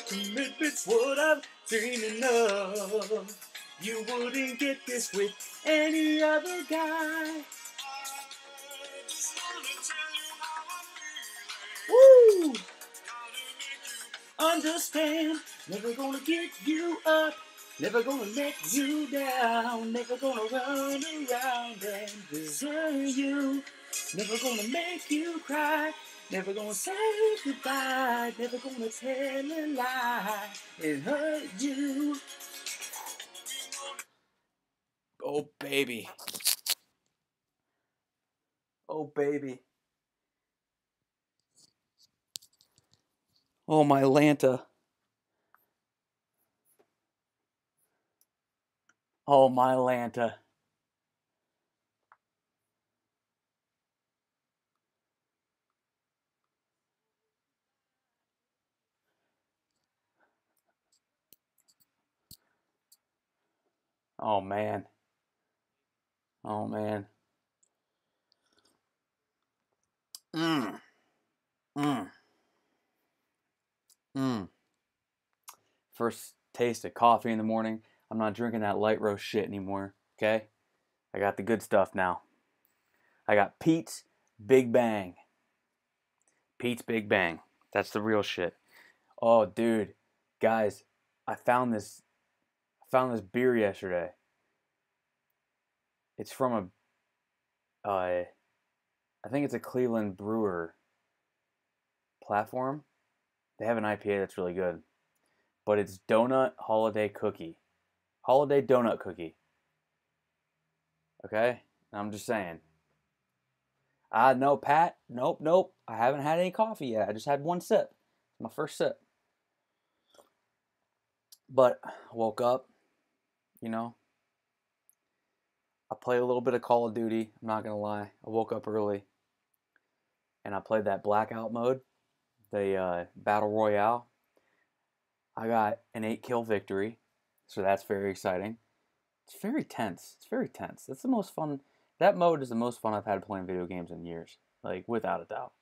Commitment's what I'm dreaming of. You wouldn't get this with any other guy. Woo! Understand, never gonna get you up, never gonna let you down, never gonna run around and desert you, never gonna make you cry, never gonna say goodbye, never gonna tell a lie and hurt you. Oh baby. Oh baby. Oh my Lanta. Oh my Lanta. Oh man. Oh man. Mmm. Mmm. Mmm. First taste of coffee in the morning. I'm not drinking that light roast shit anymore. Okay? I got the good stuff now. I got Pete's Big Bang. Pete's Big Bang. That's the real shit. Oh, dude. Guys, I found this beer yesterday. It's from I think it's a Cleveland brewer platform. They have an IPA that's really good. But it's Donut Holiday Cookie. Holiday Donut Cookie. Okay? I'm just saying. No, Pat. Nope. I haven't had any coffee yet. I just had one sip. My first sip. But I woke up, you know. I played a little bit of Call of Duty. I'm not going to lie. I woke up early. And I played that blackout mode. The Battle Royale. I got an 8-kill victory. So that's very exciting. It's very tense. That's the most fun. That mode is the most fun I've had playing video games in years. Like, without a doubt.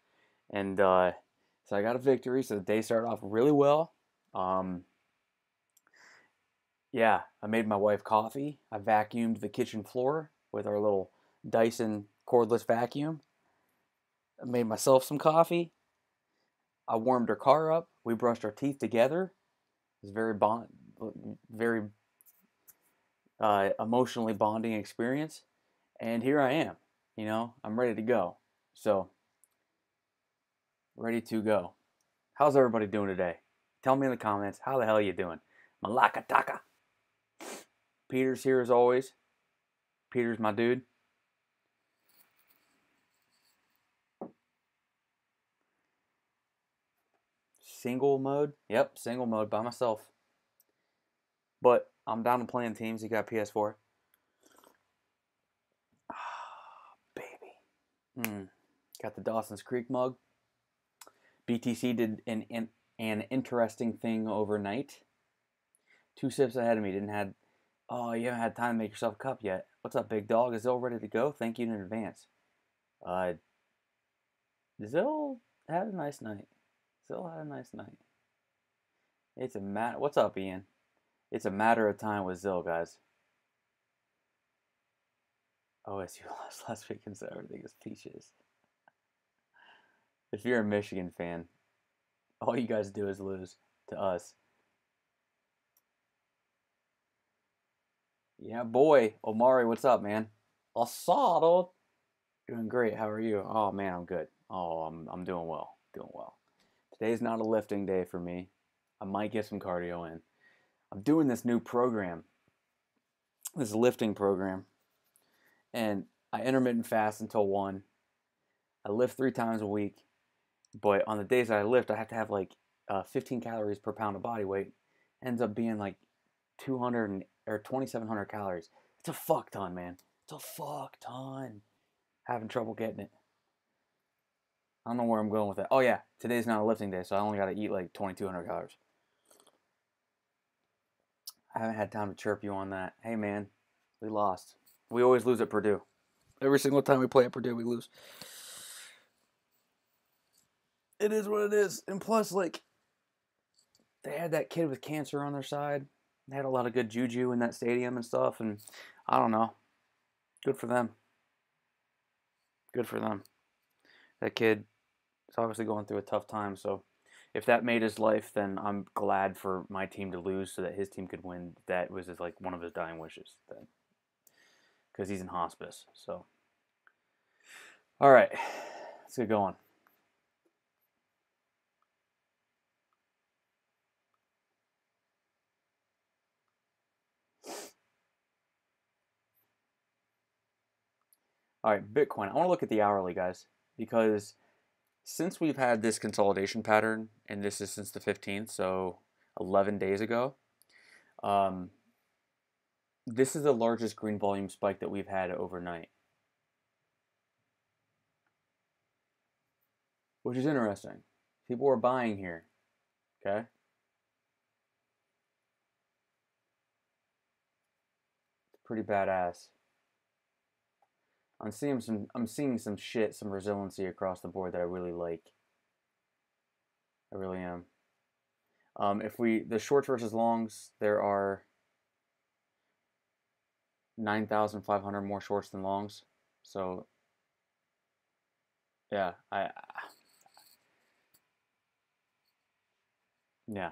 And so I got a victory. So the day started off really well. Yeah, I made my wife coffee. I vacuumed the kitchen floor with our little Dyson cordless vacuum. I made myself some coffee. I warmed her car up. We brushed our teeth together. It was very emotionally bonding experience. And here I am. You know, I'm ready to go. So, ready to go. How's everybody doing today? Tell me in the comments. How the hell are you doing? Malaka taka. Peter's here as always. Peter's my dude. Single mode? Yep, single mode by myself. But I'm down to playing teams. You got PS4. Ah, baby. Got the Dawson's Creek mug. BTC did an interesting thing overnight. 2 sips ahead of me. Oh, you haven't had time to make yourself a cup yet. What's up, big dog? Is Zill ready to go? Thank you in advance. Zill had a nice night. It's a matter. What's up, Ian? It's a matter of time with Zill, guys. OSU lost last weekend, so everything is peaches. If you're a Michigan fan, all you guys do is lose to us. Yeah, boy. Omari, what's up, man? Asado. Doing great. How are you? Oh, man, I'm good. Oh, I'm doing well. Today's not a lifting day for me. I might get some cardio in. I'm doing this new program. This lifting program. And I intermittent fast until 1. I lift 3 times a week. But on the days that I lift, I have to have like 15 calories per pound of body weight. Ends up being like 200 or 2,700 calories. It's a fuck ton, man. It's a fuck ton. Having trouble getting it. I don't know where I'm going with that. Oh yeah, today's not a lifting day, so I only got to eat like 2,200 calories. I haven't had time to chirp you on that. Hey man, we lost. We always lose at Purdue. Every single time we play at Purdue, we lose. It is what it is. And plus, like, they had that kid with cancer on their side. They had a lot of good juju in that stadium and stuff, and I don't know. Good for them. Good for them. That kid is obviously going through a tough time, so if that made his life, then I'm glad for my team to lose so that his team could win. That was like one of his dying wishes, because he's in hospice. So, all right, let's get going. All right, Bitcoin. I want to look at the hourly, guys, because since we've had this consolidation pattern, and this is since the 15th, so 11 days ago, um, this is the largest green volume spike that we've had overnight, which is interesting. People are buying here, okay? It's pretty badass. I'm seeing some shit, some resiliency across the board that I really like. I really am. If we the shorts versus longs, there are 9,500 more shorts than longs. So yeah, yeah,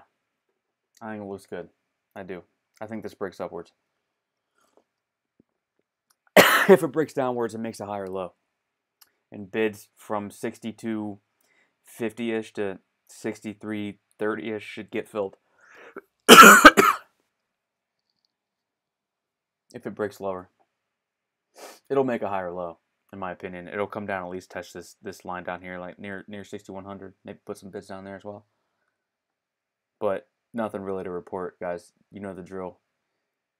I think it looks good. I do. I think this breaks upwards. If it breaks downwards, it makes a higher low, and bids from 62.50ish to 63.30ish should get filled. If it breaks lower, it'll make a higher low, in my opinion. It'll come down, at least touch this line down here, like near 6,100. Maybe put some bids down there as well. But nothing really to report, guys. You know the drill.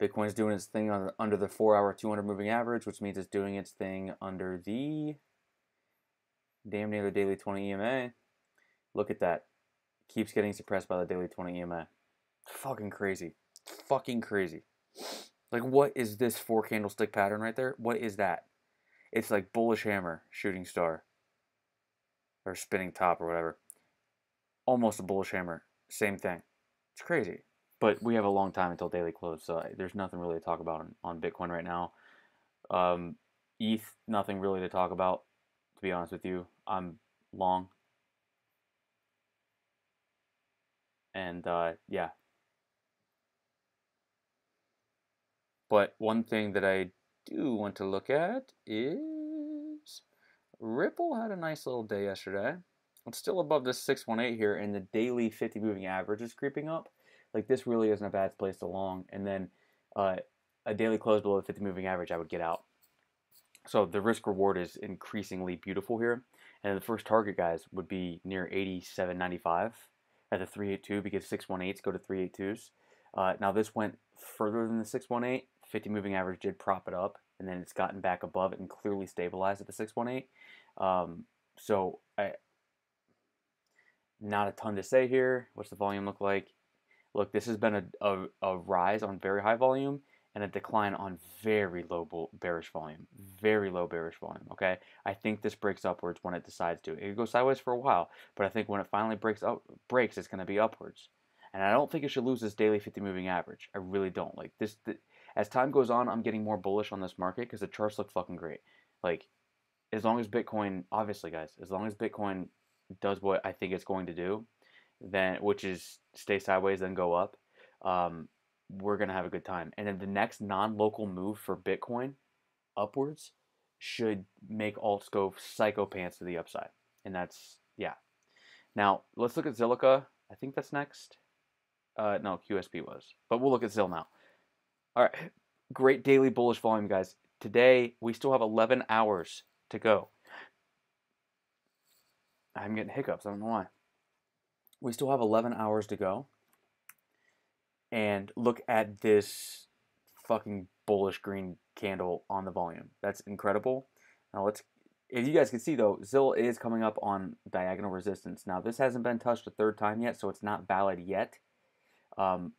Bitcoin's doing its thing under the 4-hour 200 moving average, which means it's doing its thing under the damn near the daily 20 EMA. Look at that. Keeps getting suppressed by the daily 20 EMA. Fucking crazy. Fucking crazy. Like, what is this 4 candlestick pattern right there? What is that? It's like bullish hammer, shooting star, or spinning top, or whatever. Almost a bullish hammer. Same thing. It's crazy. But we have a long time until daily close, so there's nothing really to talk about on Bitcoin right now. ETH, nothing really to talk about, to be honest with you. I'm long. And yeah. But one thing that I do want to look at is Ripple had a nice little day yesterday. It's still above the 618 here, and the daily 50 moving average is creeping up. Like, this really isn't a bad place to long. And then a daily close below the 50 moving average, I would get out. So the risk reward is increasingly beautiful here. And the first target, guys, would be near 87.95 at the 382 because 618s go to 382s. Now this went further than the 618. 50 moving average did prop it up, and then it's gotten back above it and clearly stabilized at the 618. So not a ton to say here. What's the volume look like? Look, this has been a rise on very high volume and a decline on very low bearish volume. Very low bearish volume, okay? I think this breaks upwards when it decides to. It could go sideways for a while, but I think when it finally breaks, it's going to be upwards. And I don't think it should lose this daily 50 moving average. I really don't. Like this, as time goes on, I'm getting more bullish on this market because the charts look fucking great. Like, as long as Bitcoin, obviously, guys, as long as Bitcoin does what I think it's going to do, then which is stay sideways then go up, we're gonna have a good time. And then the next non-local move for Bitcoin upwards should make alts go psycho pants to the upside. And that's yeah. Now let's look at Zilliqa. I think that's next. No, QSP was, but we'll look at ZIL now. All right, great daily bullish volume, guys. Today we still have 11 hours to go. I'm getting hiccups. I don't know why. We still have 11 hours to go. And look at this fucking bullish green candle on the volume. That's incredible. Now if you guys can see though, ZIL is coming up on diagonal resistance. Now this hasn't been touched a third time yet, so it's not valid yet. But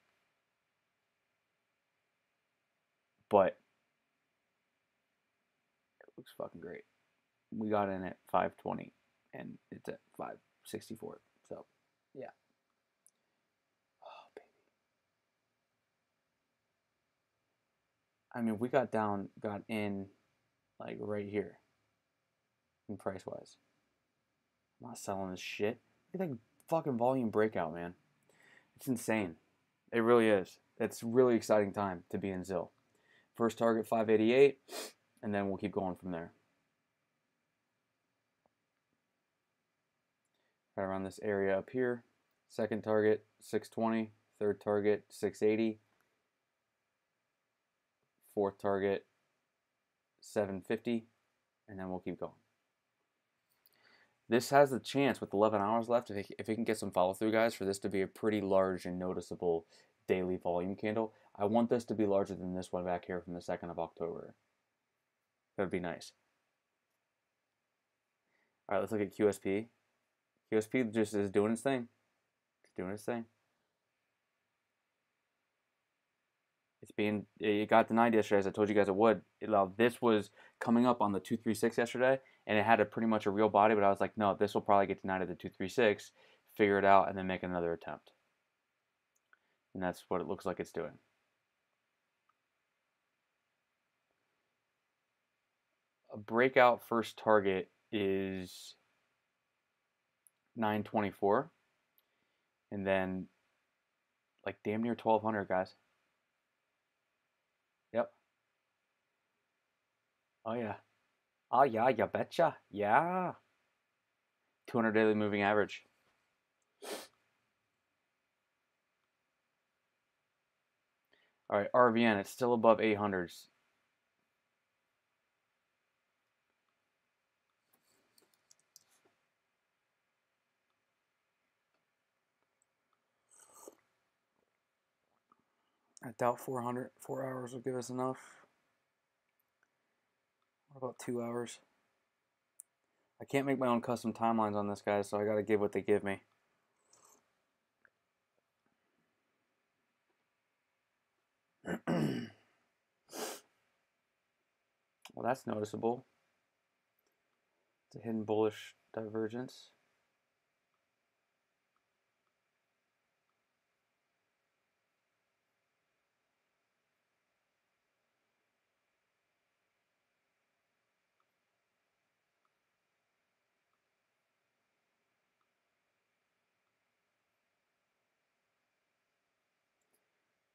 it looks fucking great. We got in at 520 and it's at 564. So yeah. I mean, we got in like right here in price wise. I'm not selling this shit. Look at that fucking volume breakout, man. It's insane. It really is. It's a really exciting time to be in ZIL. First target 588, and then we'll keep going from there. Right around this area up here. Second target 620, third target 680, fourth target 750, and then we'll keep going. This has the chance, with 11 hours left, if it can get some follow through, guys, for this to be a pretty large and noticeable daily volume candle. I want this to be larger than this one back here from the 2nd of October. That would be nice. All right, let's look at QSP. QSP just is doing its thing. It's doing its thing. It got denied yesterday, as I told you guys it would. This was coming up on the 236 yesterday, and it had pretty much a real body, but I was like, no, this will probably get denied at the 236, figure it out, and then make another attempt. And that's what it looks like it's doing. A breakout first target is 924, and then like damn near 1200, guys. Yep. Oh yeah. Oh yeah, you betcha. Yeah. 200 daily moving average. All right, RVN, it's still above 800s. I doubt 4 hours will give us enough. What about 2 hours? I can't make my own custom timelines on this, guys, so I gotta give what they give me. Well, that's noticeable. It's a hidden bullish divergence.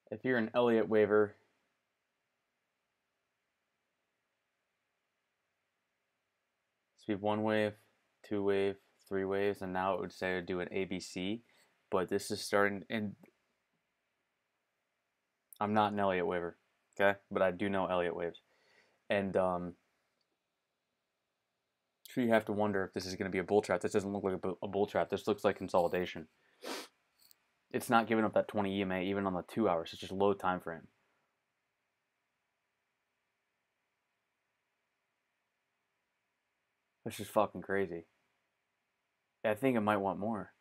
If you're an Elliott waiver, this would be 1 wave, 2 wave, 3 waves, and now it would say to do an ABC. But this is starting, and I'm not an Elliott waiver, okay? But I do know Elliott waves. And so you have to wonder if this is going to be a bull trap. This doesn't look like a bull trap. This looks like consolidation. It's not giving up that 20 EMA even on the 2 hours. It's just low time frame. That's just fucking crazy. I think it might want more.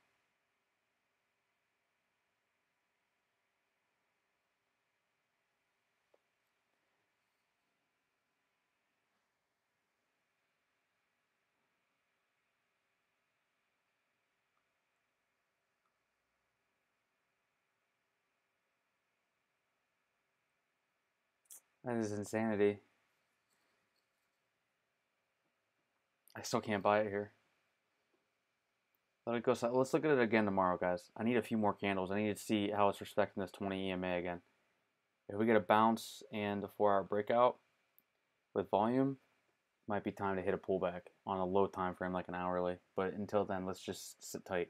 That is insanity. I still can't buy it here. Let it go. Let's look at it again tomorrow, guys. I need a few more candles. I need to see how it's respecting this 20 EMA again. If we get a bounce and a 4 hour breakout with volume, might be time to hit a pullback on a low time frame like an hourly. But until then, let's just sit tight.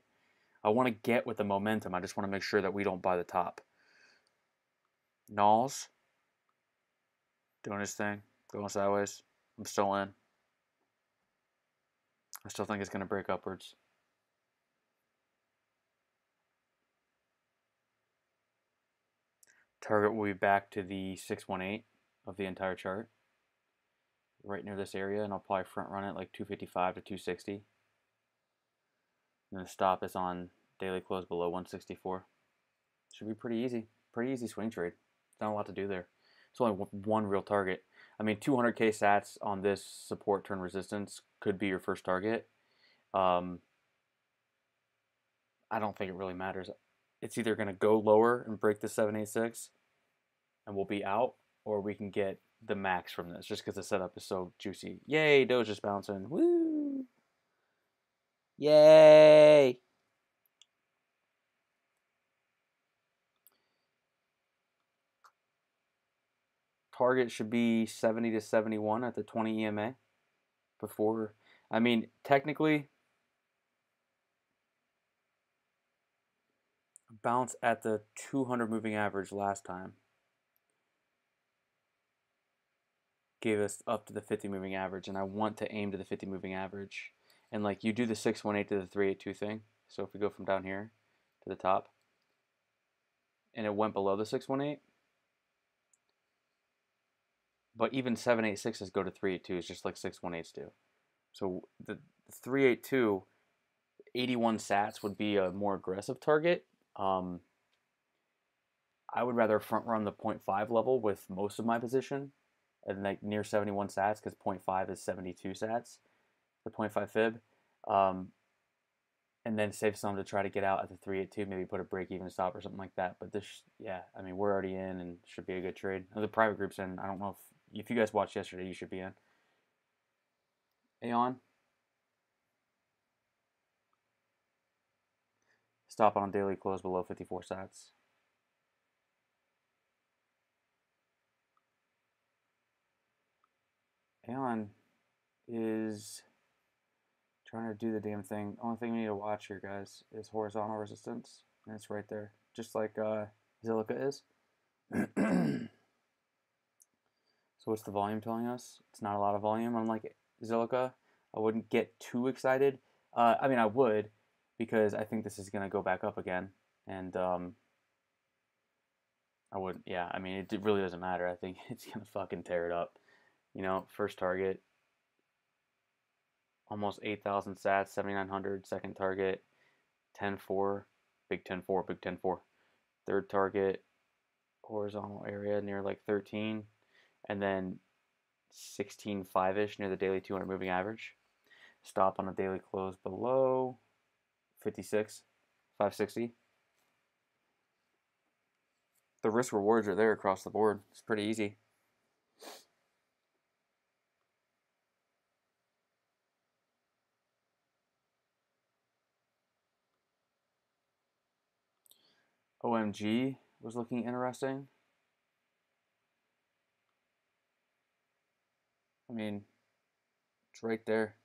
I want to get with the momentum. I just want to make sure that we don't buy the top. Knowles doing his thing, going sideways. I'm still in. I still think it's going to break upwards. Target will be back to the 618 of the entire chart, right near this area, and I'll probably front run it like 255 to 260. And the stop is on daily close below 164. Should be pretty easy swing trade. Not a lot to do there. It's only one real target. I mean, 200k sats on this support turn resistance could be your first target. I don't think it really matters. It's either going to go lower and break the 786 and we'll be out, or we can get the max from this just because the setup is so juicy. Yay, Doja's bouncing. Woo! Yay! Target should be 70 to 71 at the 20 EMA before. I mean, technically, bounce at the 200 moving average last time gave us up to the 50 moving average, and I want to aim to the 50 moving average. And like you do the 618 to the 382 thing. So if we go from down here to the top, and it went below the 618, but even 786s go to 382s just like 618s do. So the 382, 81 sats would be a more aggressive target. I would rather front run the 0.5 level with most of my position and like near 71 sats because 0.5 is 72 sats, the 0.5 fib. And then save some to try to get out at the 382, maybe put a break even stop or something like that. But this, yeah, I mean, we're already in and should be a good trade. The private group's in. I don't know if you guys watched yesterday, you should be in. Aeon. Stop on daily close below 54 sats. Aeon is trying to do the damn thing. Only thing we need to watch here, guys, is horizontal resistance. And it's right there, just like Zilliqa is. So what's the volume telling us? It's not a lot of volume, unlike Zilliqa. I wouldn't get too excited. I mean, I would, because I think this is going to go back up again. And I wouldn't, yeah, I mean, it really doesn't matter. I think it's going to fucking tear it up. You know, first target, almost 8,000 sats, 7,900. Second target, 10.4, big 10.4, big 10.4. Third target, horizontal area near like 13. And then 16.5-ish near the daily 200 moving average. Stop on a daily close below 56, 560. The risk rewards are there across the board. It's pretty easy. OMG was looking interesting. I mean, it's right there.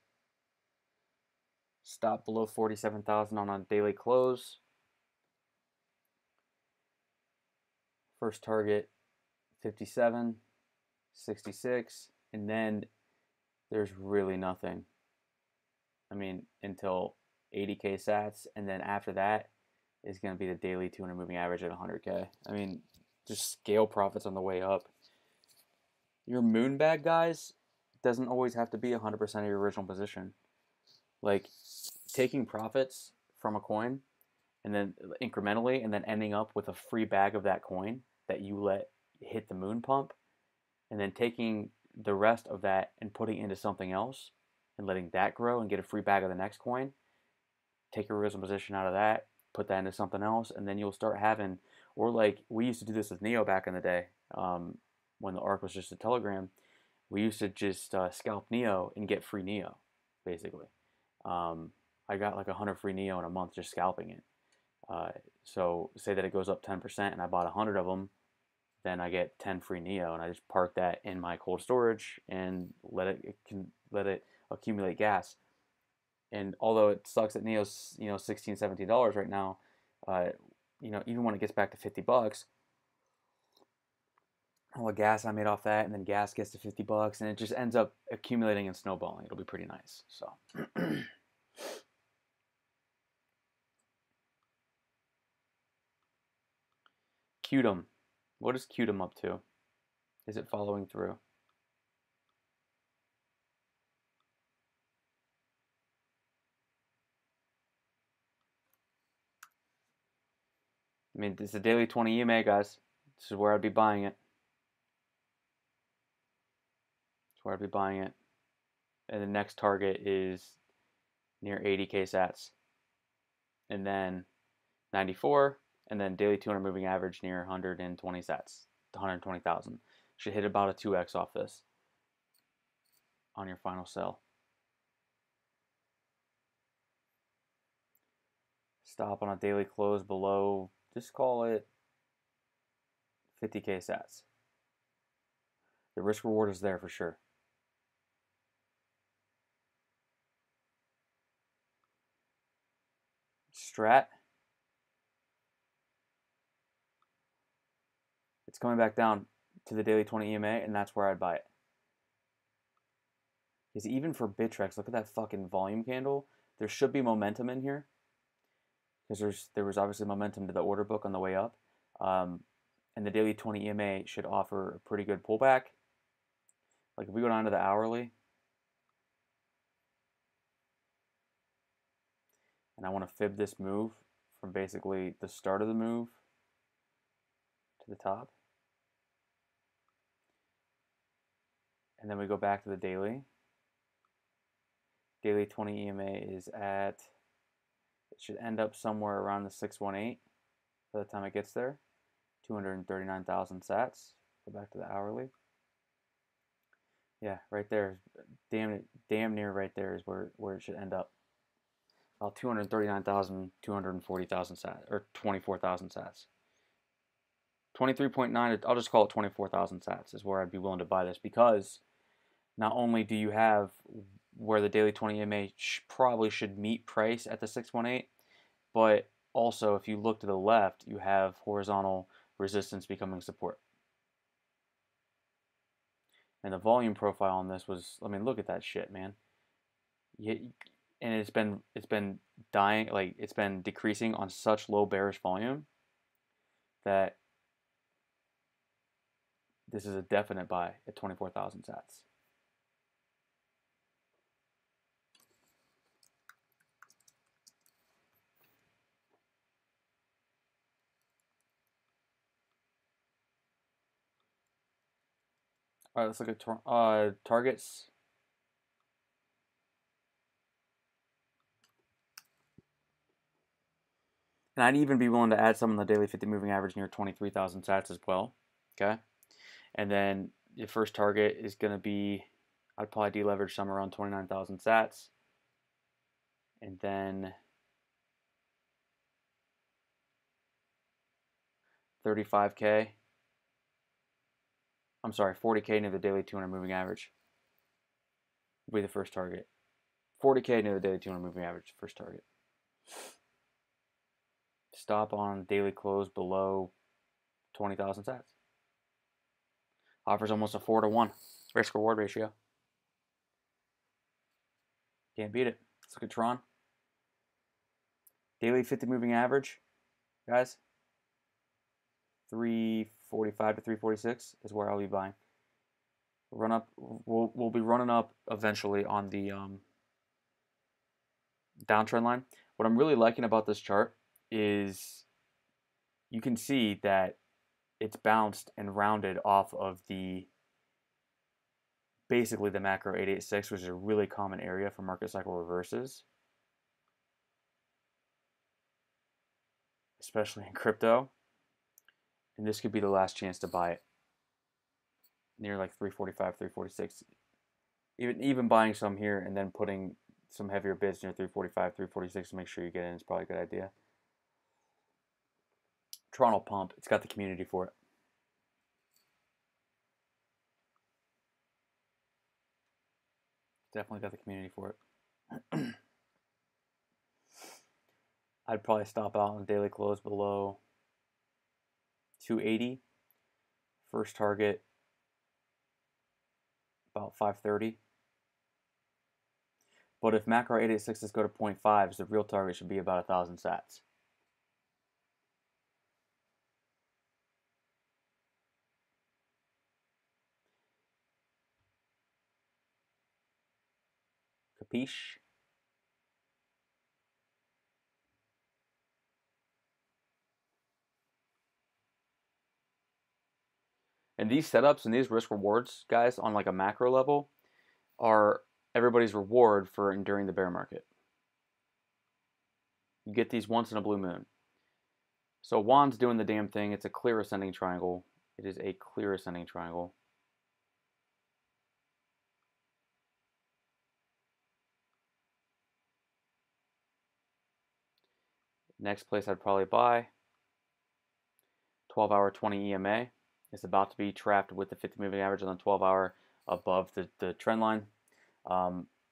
Stop below 47,000 on a daily close. First target 57, 66, and then there's really nothing. I mean, until 80k sats, and then after that is going to be the daily 200 moving average at 100k. I mean, just scale profits on the way up. Your moon bag, guys, doesn't always have to be 100% of your original position. Like, taking profits from a coin and then incrementally and then ending up with a free bag of that coin that you let hit the moon pump, and then taking the rest of that and putting into something else and letting that grow and get a free bag of the next coin, take your original position out of that, put that into something else, and then you'll start having, or like we used to do this with Neo back in the day, when the ARC was just a Telegram. We used to just scalp Neo and get free Neo, basically. I got like 100 free Neo in a month just scalping it. So say that it goes up 10% and I bought 100 of them, then I get 10 free Neo, and I just park that in my cold storage and let it accumulate gas. And although it sucks that Neo's $16, $17 right now, even when it gets back to $50, all the gas I made off that, and then gas gets to $50, and it just ends up accumulating and snowballing. It'll be pretty nice. So. Qtum. What is Qtum up to? Is it following through? I mean, it's a daily 20 EMA, guys. This is where I'd be buying it. That's where I'd be buying it. And the next target is near 80k sats. And then 94, and then daily 200 moving average near 120 sats, 120,000. Should hit about a 2x off this on your final sell. Stop on a daily close below, just call it 50k sats. The risk reward is there for sure. Strat. It's coming back down to the daily 20 EMA, and that's where I'd buy it. Because even for Bittrex, look at that fucking volume candle. There should be momentum in here. Because there was obviously momentum to the order book on the way up. And the daily 20 EMA should offer a pretty good pullback. Like if we go down to the hourly, and I want to fib this move from basically the start of the move to the top. And then we go back to the daily. Daily 20 EMA is at, it should end up somewhere around the 618 by the time it gets there. 239,000 sats. Go back to the hourly. Yeah, right there. Damn near right there is where it should end up. About 239,000, 240,000 sats, or 24,000 sats. 23.9, I'll just call it 24,000 sats is where I'd be willing to buy this, because not only do you have where the daily 20 EMA probably should meet price at the 618, but also if you look to the left, you have horizontal resistance becoming support. And the volume profile on this was, I mean, look at that shit, man. And it's been dying, like it's been decreasing on such low bearish volume that this is a definite buy at 24,000 sats. All right, let's look at targets. And I'd even be willing to add some on the daily 50 moving average near 23,000 sats as well. Okay. And then your first target is going to be, I'd probably deleverage somewhere around 29,000 sats. And then 35K. I'm sorry, 40K near the daily 200 moving average will be the first target. 40K near the daily 200 moving average, first target. Stop on daily close below 20,000 sats. Offers almost a 4-to-1 risk reward ratio. Can't beat it. Let's look at Tron. Daily 50 moving average, guys. 345 to 346 is where I'll be buying. Run up. We'll be running up eventually on the downtrend line. What I'm really liking about this chart is you can see that it's bounced and rounded off of the basically the macro 886, which is a really common area for market cycle reverses, especially in crypto. And this could be the last chance to buy it near like 345, 346. Even buying some here and then putting some heavier bids near 345, 346 to make sure you get in is probably a good idea. Toronto pump. It's got the community for it. Definitely got the community for it. I'd probably stop out on daily close below 280. First target about 530. But if macro 886s go to 0.5, the real target should be about 1,000 sats. Capiche? And these setups and these risk rewards, guys, on like a macro level, are everybody's reward for enduring the bear market. You get these once in a blue moon. So Juan's doing the damn thing. It's a clear ascending triangle. It is a clear ascending triangle. Next place I'd probably buy, 12-hour 20 EMA. It's about to be trapped with the 50 moving average on the 12-hour above the trend line.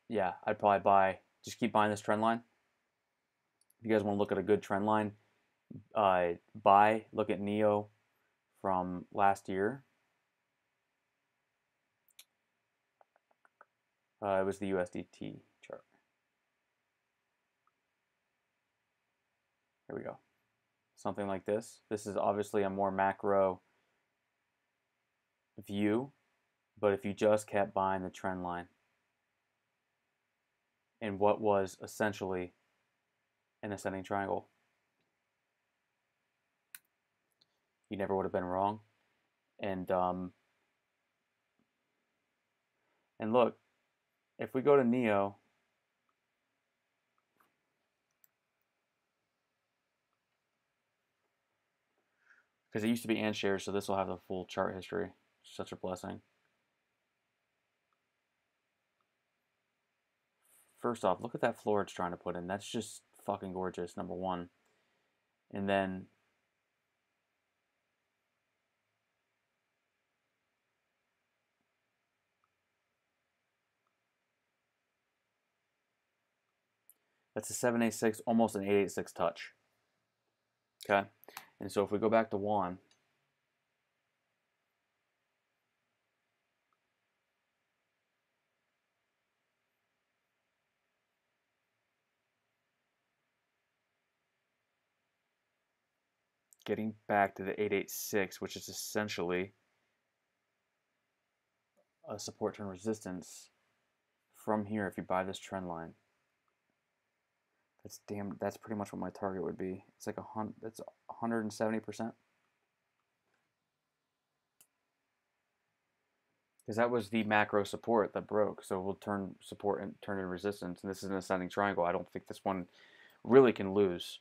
Yeah, I'd probably buy, just keep buying this trend line. If you guys want to look at a good trend line, look at NEO from last year. It was the USDT chart. Here we go. Something like this. This is obviously a more macro view, but if you just kept buying the trend line in what was essentially an ascending triangle, you never would have been wrong. And look, if we go to NEO, because it used to be AntShares, so this will have the full chart history. Such a blessing. First off, look at that floor it's trying to put in. That's just fucking gorgeous, number one. And then that's a 786, almost an 886 touch. Okay? And so if we go back to WAN, getting back to the 886, which is essentially a support turn resistance from here if you buy this trend line. That's pretty much what my target would be. It's like that's 170%. Because that was the macro support that broke. So we'll turn support and turn into resistance. And this is an ascending triangle. I don't think this one really can lose.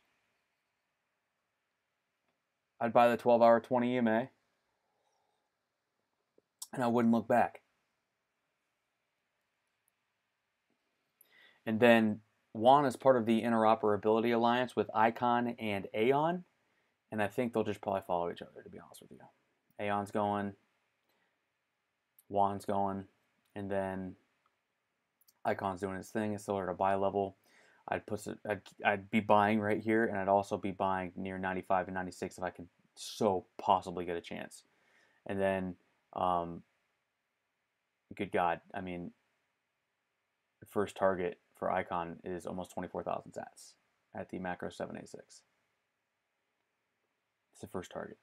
I'd buy the 12-hour 20 EMA. And I wouldn't look back. And then WAN is part of the interoperability alliance with Icon and Aeon. And I think they'll just probably follow each other, to be honest with you. Aeon's going, WAN's going, and then Icon's doing its thing. It's still at a buy level. I'd be buying right here, and I'd also be buying near 95 and 96 if I could so possibly get a chance. And then, good God, I mean, the first target for Icon is almost 24,000 sats at the macro 786. It's the first target.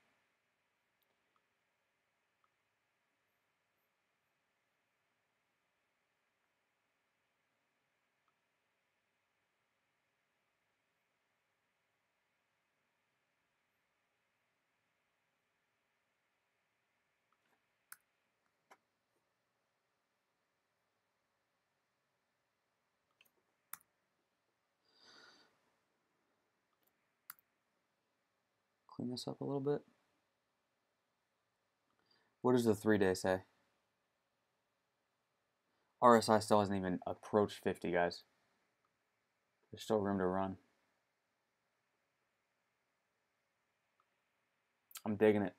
Clean this up a little bit. What does the 3-day say? RSI still hasn't even approached 50, guys. There's still room to run. I'm digging it.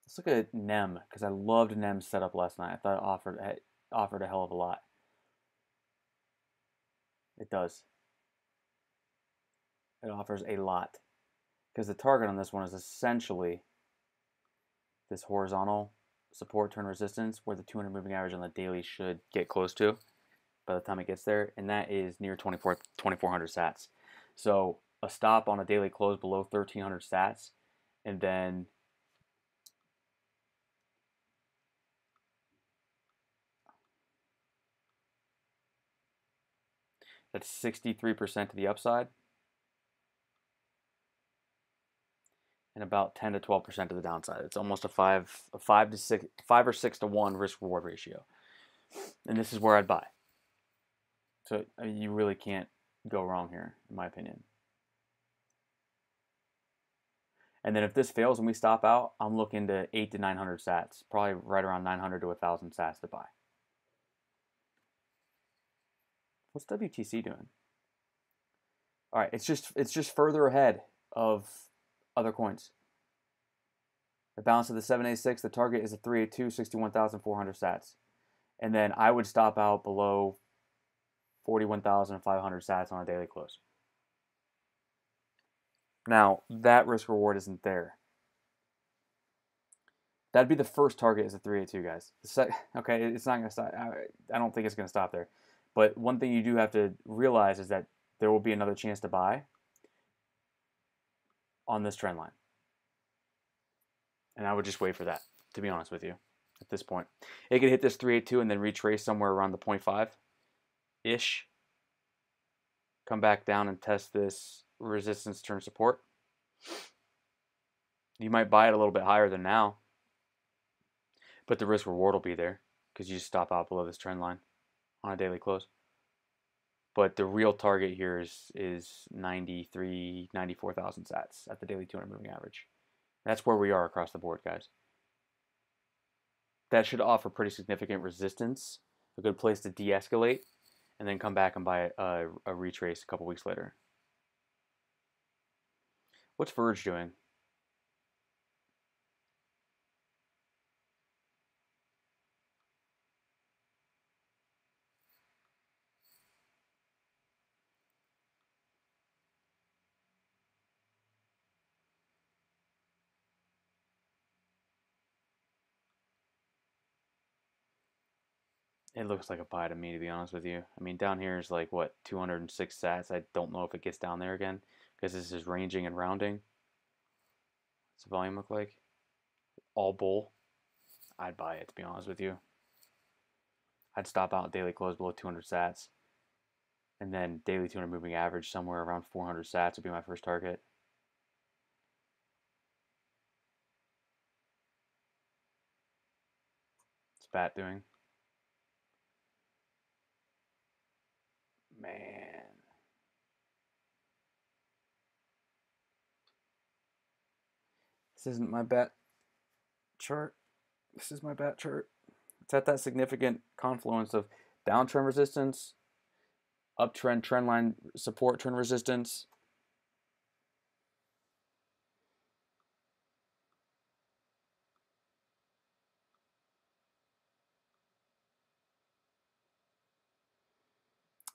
Let's look at NEM, because I loved NEM's setup last night. I thought it offered a hell of a lot. It does. It offers a lot. Because the target on this one is essentially this horizontal support turn resistance where the 200 moving average on the daily should get close to by the time it gets there, and that is near 2,400 sats. So a stop on a daily close below 1,300 sats, and then that's 63% to the upside and about 10 to 12% to the downside. It's almost a 5 or 6 to 1 risk reward ratio. And this is where I'd buy. So I mean, you really can't go wrong here, in my opinion. And then if this fails and we stop out, I'm looking to 8 to 900 sats, probably right around 900 to 1,000 sats to buy. What's WTC doing? All right, it's just further ahead of other coins. The balance of the 786, the target is a 382, 61,400 sats. And then I would stop out below 41,500 sats on a daily close. Now, that risk reward isn't there. That'd be the first target is a 382, guys. Okay, it's not going to stop. I don't think it's going to stop there. But one thing you do have to realize is that there will be another chance to buy on this trend line. And I would just wait for that, to be honest with you, at this point. It could hit this 382 and then retrace somewhere around the 0.5-ish. Come back down and test this resistance turn support. You might buy it a little bit higher than now, but the risk reward will be there because you just stop out below this trend line on a daily close. But the real target here is 94,000 sats at the daily 200 moving average. That's where we are across the board, guys. That should offer pretty significant resistance, a good place to de-escalate, and then come back and buy a retrace a couple weeks later. What's Verge doing? It looks like a buy to me, to be honest with you. I mean, down here is like, what, 206 sats? I don't know if it gets down there again because this is ranging and rounding. What's the volume look like? All bull. I'd buy it, to be honest with you. I'd stop out daily close below 200 sats. And then daily 200 moving average somewhere around 400 sats would be my first target. What's BAT doing? Man. This isn't my BAT chart. This is my BAT chart. It's at that significant confluence of downtrend resistance, uptrend trend line support, trend resistance.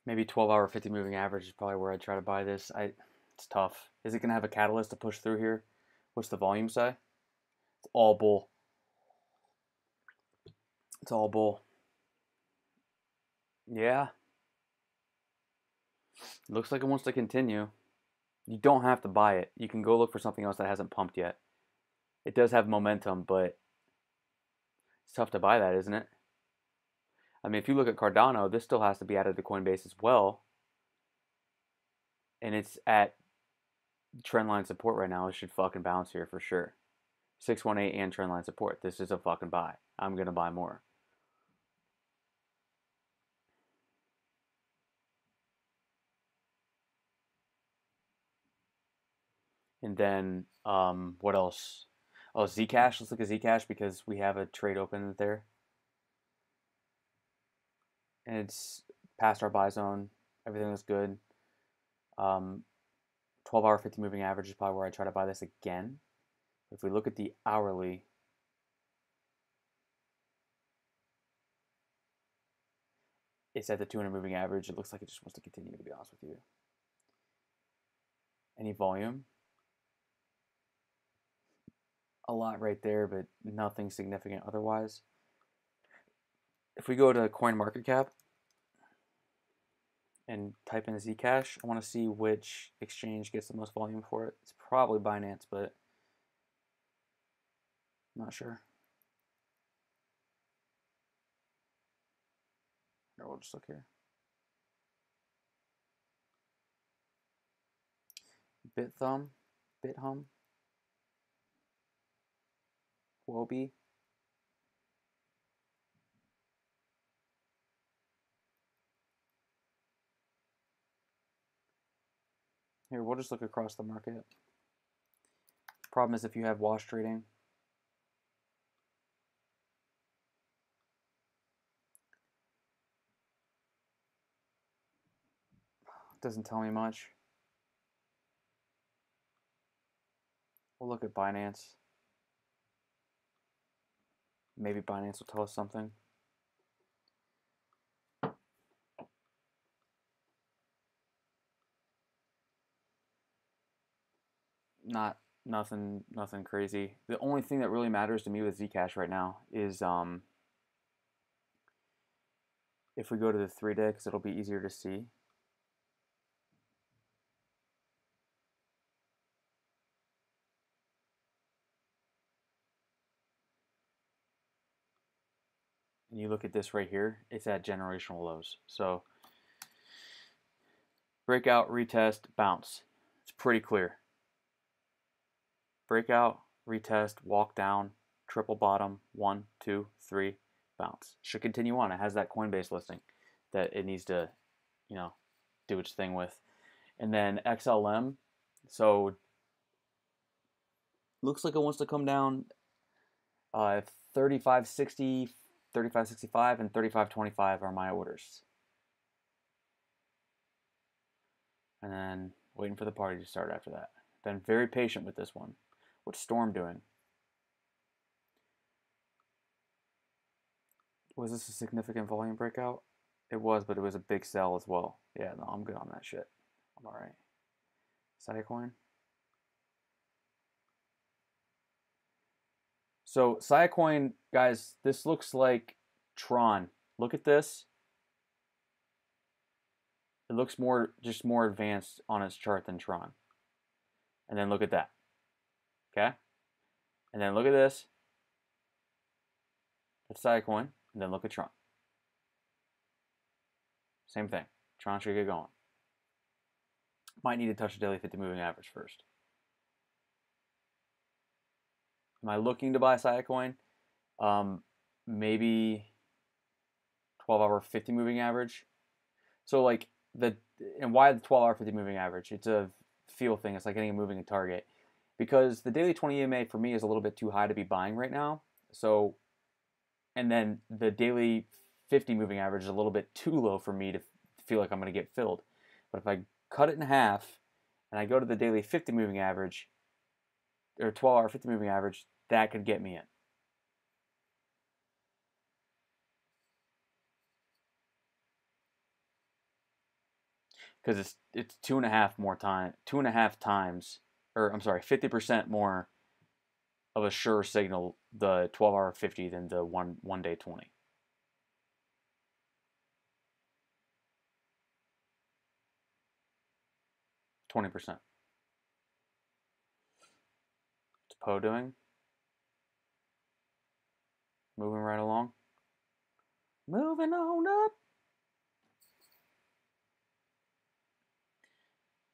Maybe 12-hour 50 moving average is probably where I'd try to buy this. It's tough. Is it going to have a catalyst to push through here? What's the volume say? It's all bull. It's all bull. Yeah. Looks like it wants to continue. You don't have to buy it. You can go look for something else that hasn't pumped yet. It does have momentum, but it's tough to buy that, isn't it? I mean, if you look at Cardano, this still has to be added to Coinbase as well. And it's at trendline support right now. It should fucking bounce here for sure. 618 and trendline support. This is a fucking buy. I'm going to buy more. And then, what else? Oh, Zcash. Let's look at Zcash because we have a trade open there. And it's past our buy zone. Everything was good. 12-hour 50 moving average is probably where I try to buy this again. If we look at the hourly, it's at the 200 moving average. It looks like it just wants to continue, to be honest with you. Any volume? A lot right there, but nothing significant otherwise. If we go to CoinMarketCap and type in Zcash, I want to see which exchange gets the most volume for it. It's probably Binance, but I'm not sure. Here, we'll just look here. Bithumb, Wobi. Here, we'll just look across the market. Problem is if you have wash trading, it doesn't tell me much. We'll look at Binance. Maybe Binance will tell us something. Nothing crazy. The only thing that really matters to me with Zcash right now is if we go to the 3-day, because it'll be easier to see. And you look at this right here, it's at generational lows. So breakout, retest, bounce. It's pretty clear. Breakout, retest, walk down, triple bottom, 1, 2, 3, bounce. Should continue on. It has that Coinbase listing that it needs to, do its thing with. And then XLM, so looks like it wants to come down 35.60, 35.65, and 35.25 are my orders. And then waiting for the party to start after that. Been very patient with this one. What's Storm doing? Was this a significant volume breakout? It was, but it was a big sell as well. Yeah, no, I'm good on that shit. I'm all right. Siacoin. So Siacoin, guys, this looks like Tron. Look at this. It looks just more advanced on its chart than Tron. And then look at that. Okay? And then look at this. That's Siacoin. And then look at Tron. Same thing. Tron should get going. Might need to touch the daily 50 moving average first. Am I looking to buy Siacoin? Maybe 12-hour 50 moving average. So like and why the 12-hour 50 moving average? It's a feel thing. It's like getting a moving target. Because the daily 20 EMA for me is a little bit too high to be buying right now. So, and then the daily 50 moving average is a little bit too low for me to feel like I'm going to get filled. But if I cut it in half and I go to the daily 50 moving average, or 12-hour 50 moving average, that could get me in. Because it's 2.5 times, or I'm sorry, 50% more of a sure signal, the 12-hour 50 than the one day 20. %. What's Poe doing? Moving right along. Moving on up.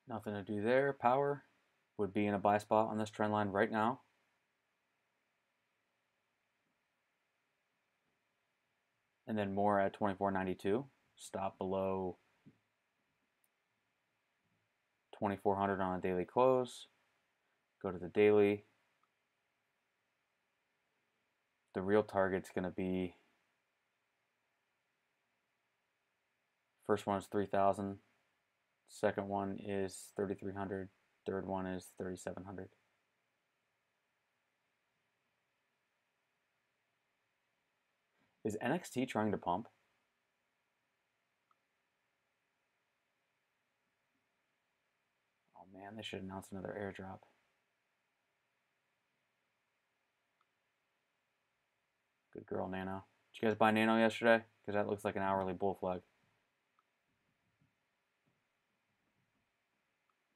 Nothing to do there. Power would be in a buy spot on this trend line right now. And then more at 24.92. Stop below 2,400 on a daily close. Go to the daily. The real target's going to be, first one is 3,000. Second one is 3,300. Third one is 3,700. Is NXT trying to pump? Oh man, they should announce another airdrop. Good girl, Nano. Did you guys buy Nano yesterday? Because that looks like an hourly bull flag.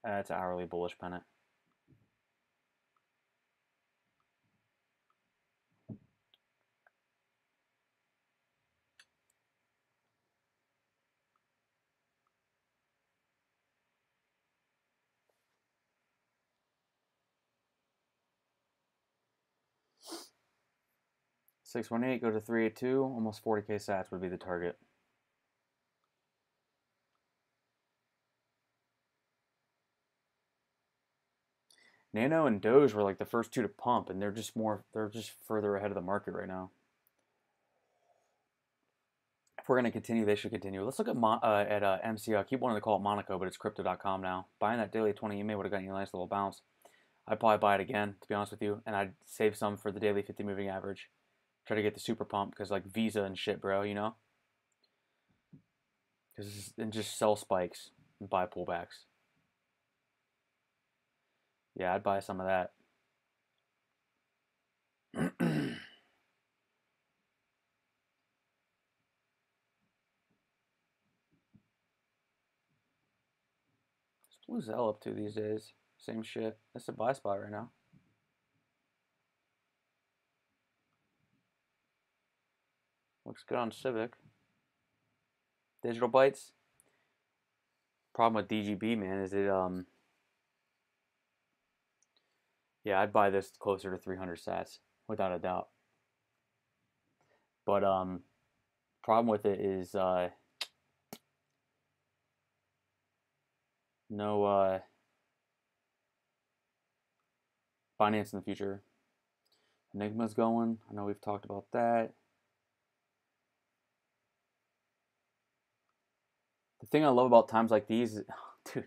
That's hourly bullish pennant. $618, go to 382, almost 40k sats would be the target. Nano and Doge were like the first two to pump, and they're just further ahead of the market right now. If we're going to continue, they should continue. Let's look at MCL. I keep wanting to call it Monaco, but it's crypto.com now. Buying that daily 20 EMA would have gotten you a nice little bounce. I'd probably buy it again, to be honest with you, and I'd save some for the daily 50 moving average. Try to get the super pump because like Visa and shit, bro, you know? And just sell spikes and buy pullbacks. Yeah, I'd buy some of that. What's Blue Zell up to these days? Same shit. That's a buy spot right now. Looks good on Civic. Digital Bytes. Problem with DGB, man, is it yeah, I'd buy this closer to 300 sats without a doubt. But problem with it is no finance in the future. Enigma's going. I know we've talked about that. The thing I love about times like these is, dude.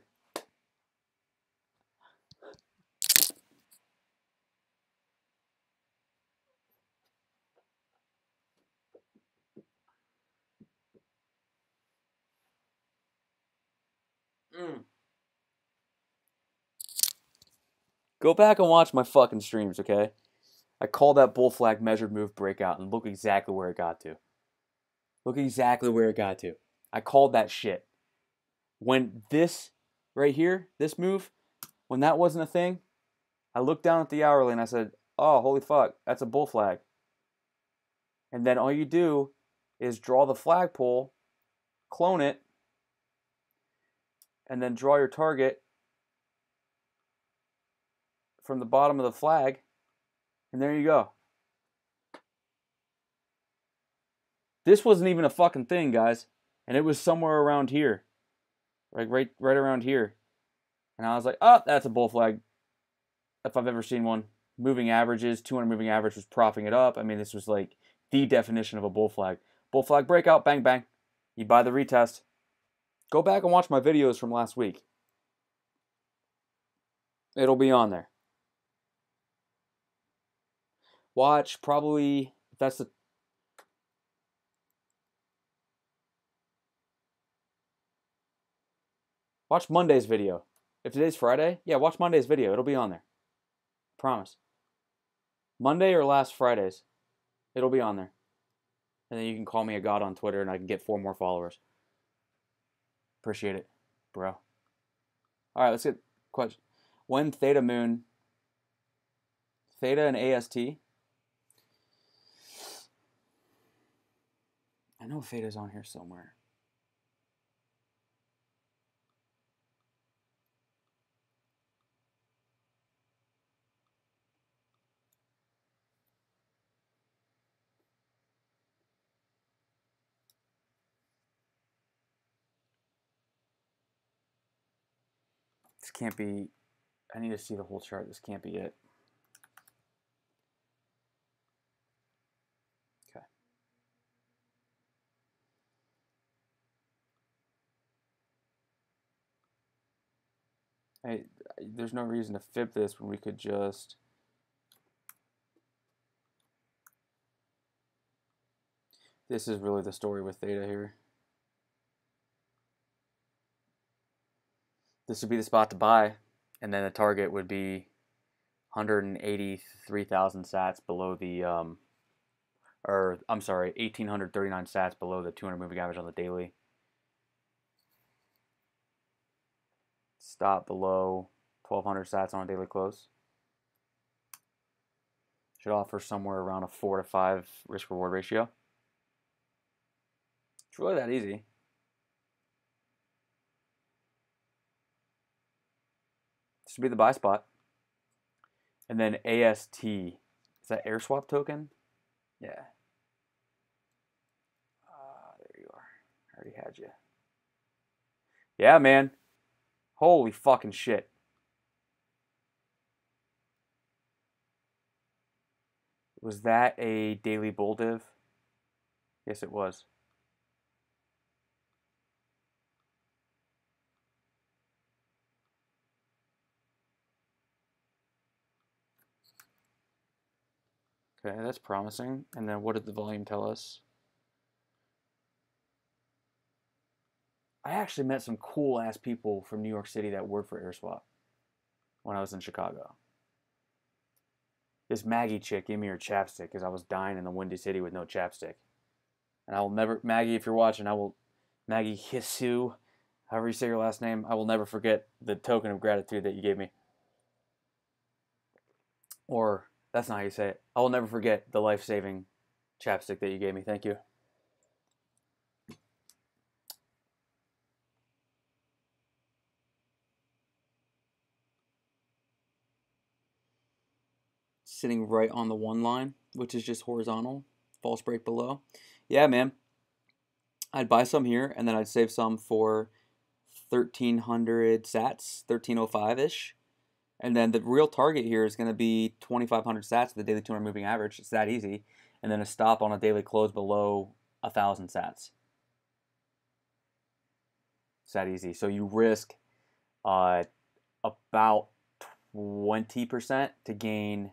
Go back and watch my fucking streams, okay? I called that bull flag measured move breakout and look exactly where it got to. Look exactly where it got to. I called that shit. When this right here, this move, when that wasn't a thing, I looked down at the hourly and I said, oh, holy fuck, that's a bull flag. And then all you do is draw the flagpole, clone it, and then draw your target from the bottom of the flag, and there you go. This wasn't even a fucking thing, guys, and it was somewhere around here, like right around here. And I was like, oh, that's a bull flag, if I've ever seen one. Moving averages, 200 moving average was propping it up. I mean, this was like the definition of a bull flag. Bull flag breakout, bang, bang. You buy the retest. Go back and watch my videos from last week. It'll be on there. Watch probably, if that's the, watch Monday's video. If today's Friday, yeah, watch Monday's video. It'll be on there. Promise. Monday or last Friday's. It'll be on there. And then you can call me a god on Twitter and I can get 4 more followers. Appreciate it, bro. All right, let's get question. When Theta Moon, Theta and AST. I know Theta's on here somewhere. This can't be, I need to see the whole chart. This can't be it. Okay. Hey, there's no reason to fib this when we could just, this is really the story with Theta here. This would be the spot to buy, and then the target would be 183,000 sats below the, or I'm sorry, 1,839 sats below the 200 moving average on the daily. Stop below 1,200 sats on a daily close. Should offer somewhere around a 4 to 5 risk reward ratio. It's really that easy. This should be the buy spot. And then AST. Is that air swap token? Yeah. There you are. I already had you. Yeah, man. Holy fucking shit. Was that a daily bull div? Yes, it was. Okay, that's promising. And then what did the volume tell us? I actually met some cool ass people from New York City that worked for AirSwap when I was in Chicago. This Maggie chick gave me her chapstick because I was dying in the Windy City with no chapstick. And I will never, Maggie, if you're watching, Maggie Hisu, however you say your last name, I will never forget the token of gratitude that you gave me. Or, that's not how you say it. I will never forget the life-saving chapstick that you gave me. Thank you. Sitting right on the one line, which is just horizontal, false break below. Yeah, man. I'd buy some here, and then I'd save some for 1,300 sats, 1,305-ish. And then the real target here is going to be 2,500 sats, the daily 200 moving average. It's that easy. And then a stop on a daily close below 1,000 sats. It's that easy. So you risk about 20% to gain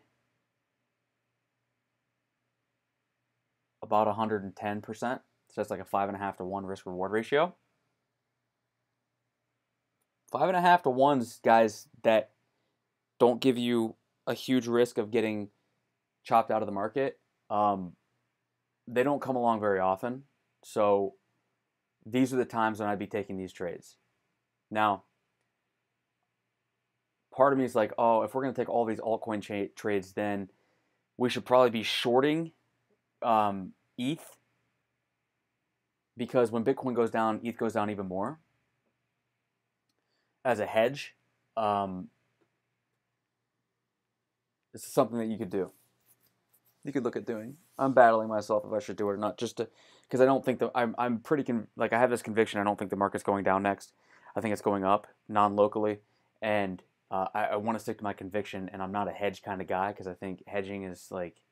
about 110%. So that's like a 5.5 to 1 risk reward ratio. 5.5 to 1s, guys, that don't give you a huge risk of getting chopped out of the market. They don't come along very often. So these are the times when I'd be taking these trades. Now, part of me is like, oh, if we're going to take all these altcoin trades, then we should probably be shorting ETH, because when Bitcoin goes down, ETH goes down even more as a hedge. This is something that you could do. You could look at doing. I'm battling myself if I should do it or not, just to, because I don't think that I'm pretty like I have this conviction. I don't think the market's going down next. I think it's going up non-locally, and I want to stick to my conviction. And I'm not a hedge kind of guy, because I think hedging is like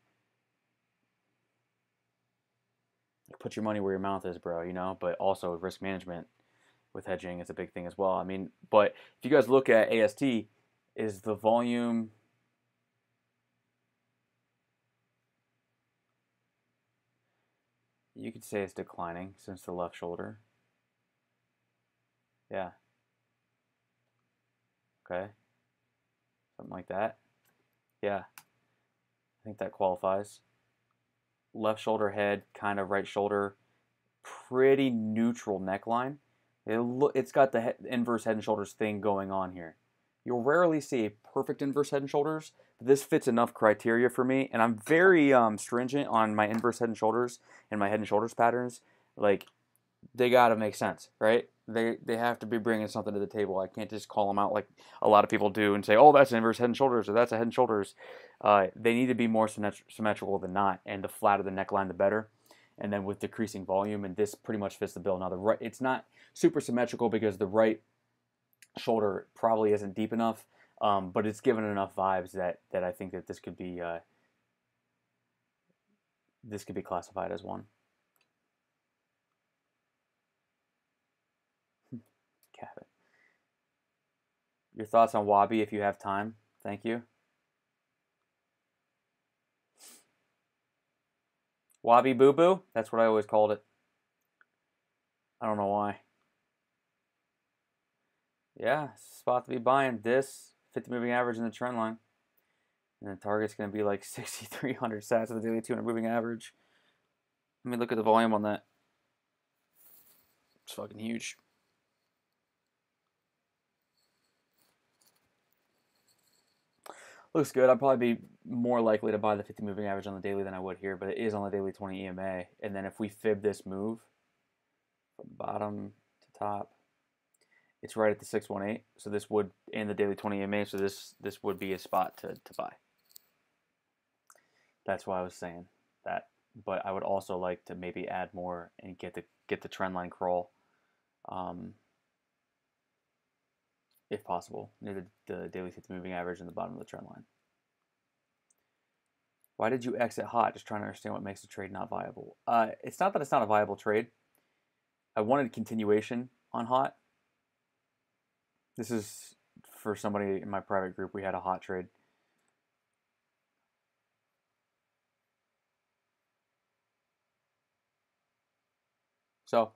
put your money where your mouth is, bro. You know, but also risk management with hedging is a big thing as well. I mean, but if you guys look at AST, is the volume. You could say it's declining since the left shoulder. Yeah. Okay. Something like that. Yeah. I think that qualifies. Left shoulder head, kind of right shoulder, pretty neutral neckline. It's got the inverse head and shoulders thing going on here. You'll rarely see a perfect inverse head and shoulders, but this fits enough criteria for me, and I'm very stringent on my inverse head and shoulders and my head and shoulders patterns. Like, they got to make sense, right? They have to be bringing something to the table. I can't just call them out like a lot of people do and say, oh, that's an inverse head and shoulders, or that's a head and shoulders. They need to be more symmetrical than not, and the flatter the neckline, the better. And then with decreasing volume, and this pretty much fits the bill. Now, it's not super symmetrical because the right shoulder probably isn't deep enough, but it's given enough vibes that I think that this could be classified as one. Cabot. Your thoughts on Wabi if you have time? Thank you. Wabi Boo Boo? That's what I always called it. I don't know why. Yeah, spot to be buying. This 50 moving average in the trend line. And the target's going to be like 6,300 sats of the daily 200 moving average. Let me look at the volume on that. It's fucking huge. Looks good. I'd probably be more likely to buy the 50 moving average on the daily than I would here, but it is on the daily 20 EMA. And then if we fib this move from bottom to top, it's right at the 618. So this would, in the daily 20 EMA, so this would be a spot to buy. That's why I was saying that. But I would also like to maybe add more and get the trend line crawl, if possible, near the daily 50 moving average in the bottom of the trend line. Why did you exit hot? Just trying to understand what makes the trade not viable. It's not that it's not a viable trade. I wanted continuation on hot. This is for somebody in my private group. We had a hot trade. So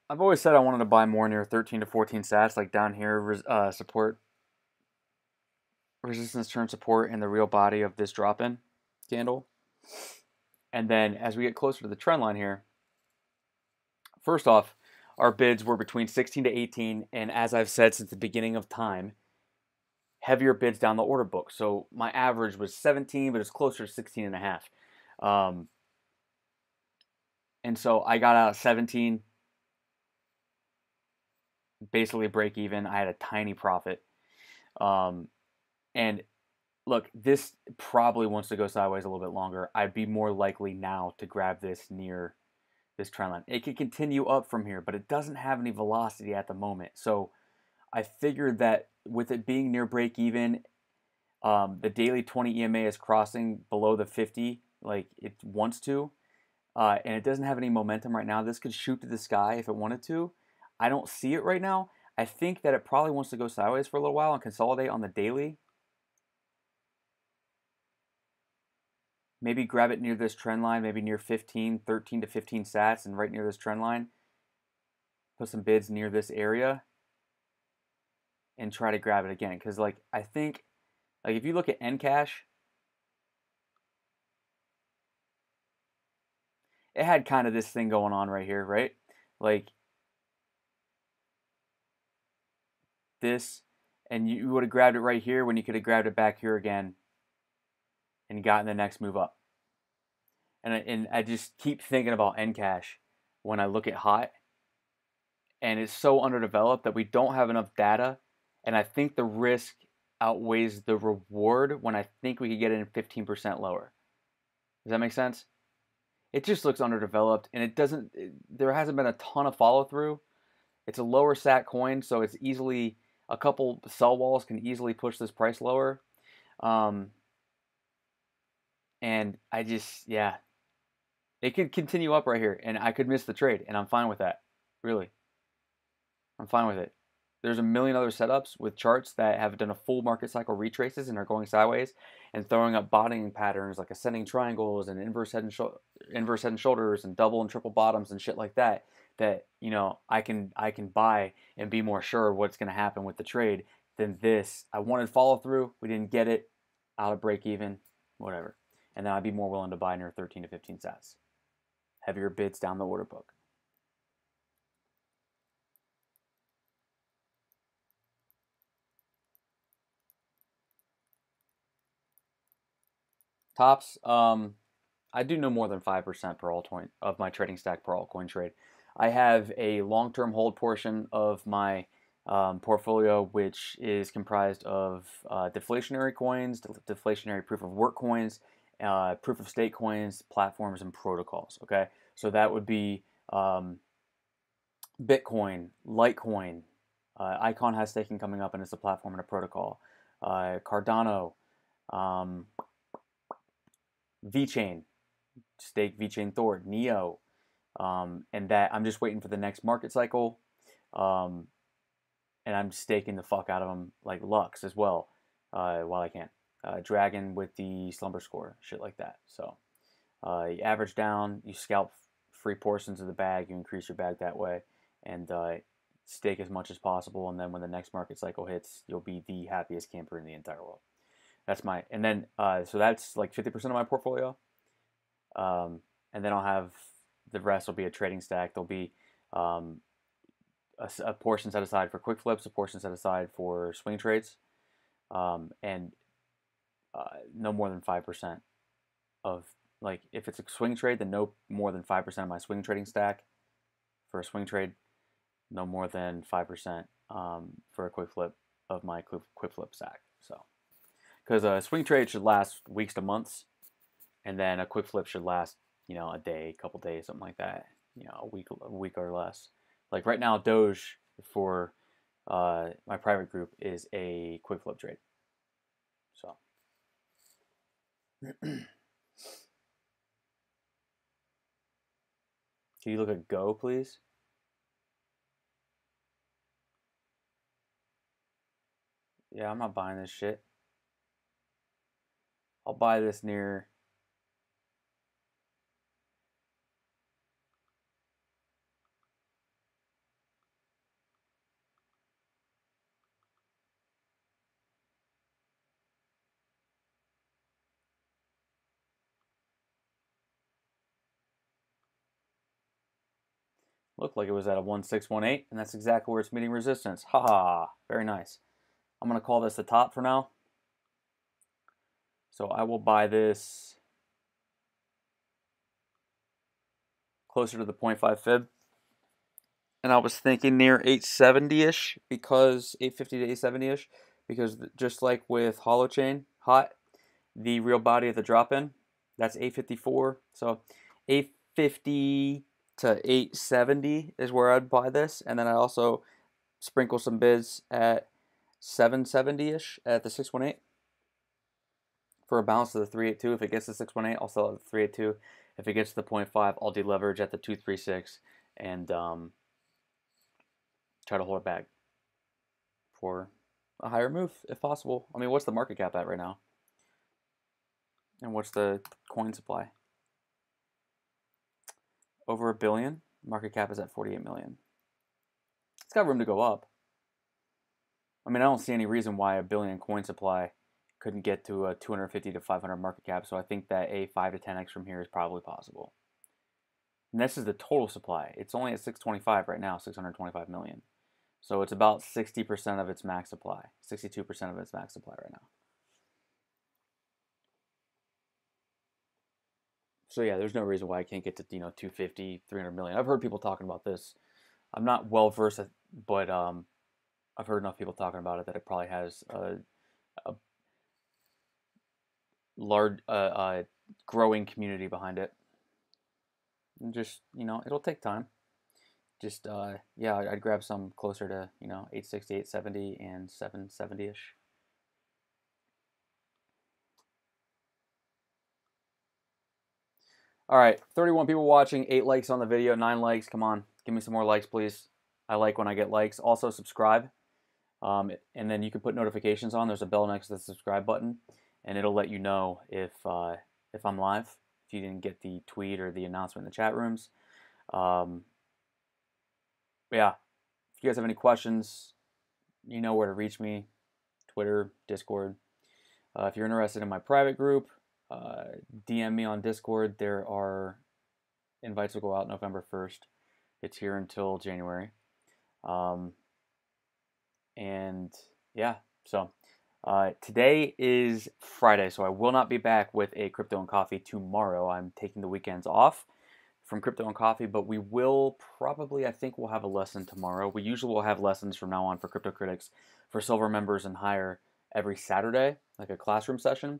I've always said I wanted to buy more near 13 to 14 sats, like down here, support, resistance turn support in the real body of this drop-in candle. And then as we get closer to the trend line here, first off, our bids were between 16 to 18, and as I've said since the beginning of time, heavier bids down the order book. So my average was 17, but it's closer to 16 and a half. And so I got out 17, basically break even. I had a tiny profit. And look, this probably wants to go sideways a little bit longer. I'd be more likely now to grab this near this trend line. It could continue up from here, but it doesn't have any velocity at the moment. So I figured that with it being near break even, the daily 20 EMA is crossing below the 50 like it wants to, and it doesn't have any momentum right now. This could shoot to the sky if it wanted to. I don't see it right now. I think that it probably wants to go sideways for a little while and consolidate on the daily. Maybe grab it near this trend line, maybe near 13 to 15 sats, and right near this trend line. Put some bids near this area and try to grab it again. Because, like, I think, like, if you look at Encash, it had kind of this thing going on right here, right? Like, this, and you would have grabbed it right here when you could have grabbed it back here again and gotten the next move up. And I just keep thinking about Encash when I look at HOT, and it's so underdeveloped that we don't have enough data, and I think the risk outweighs the reward when I think we could get it in 15% lower. Does that make sense? It just looks underdeveloped, and it doesn't. There hasn't been a ton of follow through. It's a lower SAT coin, so it's easily a couple sell walls can easily push this price lower. And I just, yeah, it could continue up right here, and I could miss the trade, and I'm fine with that. Really, I'm fine with it. There's a million other setups with charts that have done a full market cycle retraces and are going sideways and throwing up bottoming patterns like ascending triangles and inverse head and shoulders and double and triple bottoms and shit like that. That I can buy and be more sure of what's going to happen with the trade than this. I wanted follow through, we didn't get it, out of break even, whatever, and then I'd be more willing to buy near 13 to 15 sats. Heavier bids down the order book. Tops, I do no more than 5% per altcoin of my trading stack per altcoin trade. I have a long-term hold portion of my portfolio, which is comprised of deflationary coins, deflationary proof of work coins, proof of stake coins, platforms, and protocols. Okay, so that would be Bitcoin, Litecoin. Icon has staking coming up, and it's a platform and a protocol. Cardano, VeChain, stake VeChain Thor, Neo, and that I'm just waiting for the next market cycle, and I'm staking the fuck out of them, like Lux as well, while I can. Dragon with the slumber score, shit like that. So you average down, you scalp free portions of the bag, you increase your bag that way, and stake as much as possible. And then when the next market cycle hits, you'll be the happiest camper in the entire world. That's my, and then so that's like 50% of my portfolio. And then I'll have the rest will be a trading stack. There'll be a portion set aside for quick flips, a portion set aside for swing trades, and no more than 5% of, like, if it's a swing trade, then no more than 5% of my swing trading stack for a swing trade, no more than 5% for a quick flip of my quick flip stack. So, because a swing trade should last weeks to months, and then a quick flip should last, a day, couple days, something like that. A week or less. Like right now, Doge for my private group is a quick flip trade. So. Can you look at Go, please? Yeah, I'm not buying this shit. I'll buy this near Looked like it was at a 1618, and that's exactly where it's meeting resistance. Haha, very nice. I'm going to call this the top for now. So I will buy this closer to the 0.5 fib. And I was thinking near 870-ish, because 850 to 870-ish, because just like with Holochain Hot, the real body of the drop-in, that's 854. So 850 to 870 is where I'd buy this, and then I also sprinkle some bids at 770-ish at the 618 for a balance of the 382. If it gets to 618, I'll sell it at the 382. If it gets to the 0.5, I'll deleverage at the 236 and try to hold it back for a higher move if possible. I mean, what's the market cap at right now? And what's the coin supply? Over a billion. Market cap is at 48 million. It's got room to go up. I mean, I don't see any reason why a billion coin supply couldn't get to a 250 to 500 market cap. So I think that a 5 to 10x from here is probably possible. And this is the total supply. It's only at 625 right now, 625 million. So it's about 60% of its max supply, 62% of its max supply right now. So yeah, there's no reason why I can't get to 250, 300 million. I've heard people talking about this. I'm not well versed, but I've heard enough people talking about it that it probably has a large, growing community behind it. And just it'll take time. Just yeah, I'd grab some closer to 860, 870, and 770-ish. All right, 31 people watching, 8 likes on the video, 9 likes. Come on, give me some more likes, please. I like when I get likes. Also, subscribe, and then you can put notifications on. There's a bell next to the subscribe button, and it'll let you know if I'm live. If you didn't get the tweet or the announcement in the chat rooms. Yeah, if you guys have any questions, you know where to reach me. Twitter, Discord. If you're interested in my private group, DM me on Discord. There are invites will go out November 1st. It's here until January. And yeah, so today is Friday, so I will not be back with a Crypto and Coffee tomorrow. I'm taking the weekends off from Crypto and Coffee, but we will probably, I think we'll have a lesson tomorrow. We usually will have lessons from now on for Crypto Critics for silver members and higher every Saturday, like a classroom session.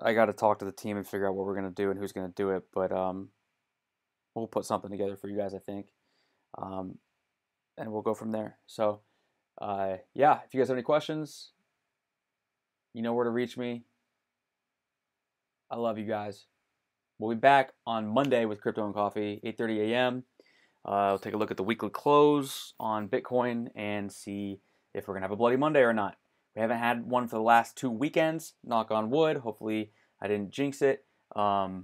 I got to talk to the team and figure out what we're going to do and who's going to do it, but we'll put something together for you guys, I think, and we'll go from there. So yeah, if you guys have any questions, you know where to reach me. I love you guys. We'll be back on Monday with Crypto and Coffee, 8:30 a.m. We'll take a look at the weekly close on Bitcoin and see if we're going to have a Bloody Monday or not. We haven't had one for the last 2 weekends, knock on wood. Hopefully I didn't jinx it. Or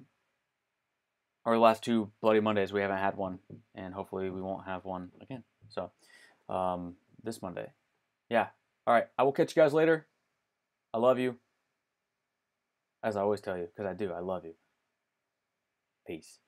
the last 2 Bloody Mondays, we haven't had one, and hopefully we won't have one again. So this Monday. Yeah. All right. I will catch you guys later. I love you. As I always tell you, because I do. I love you. Peace.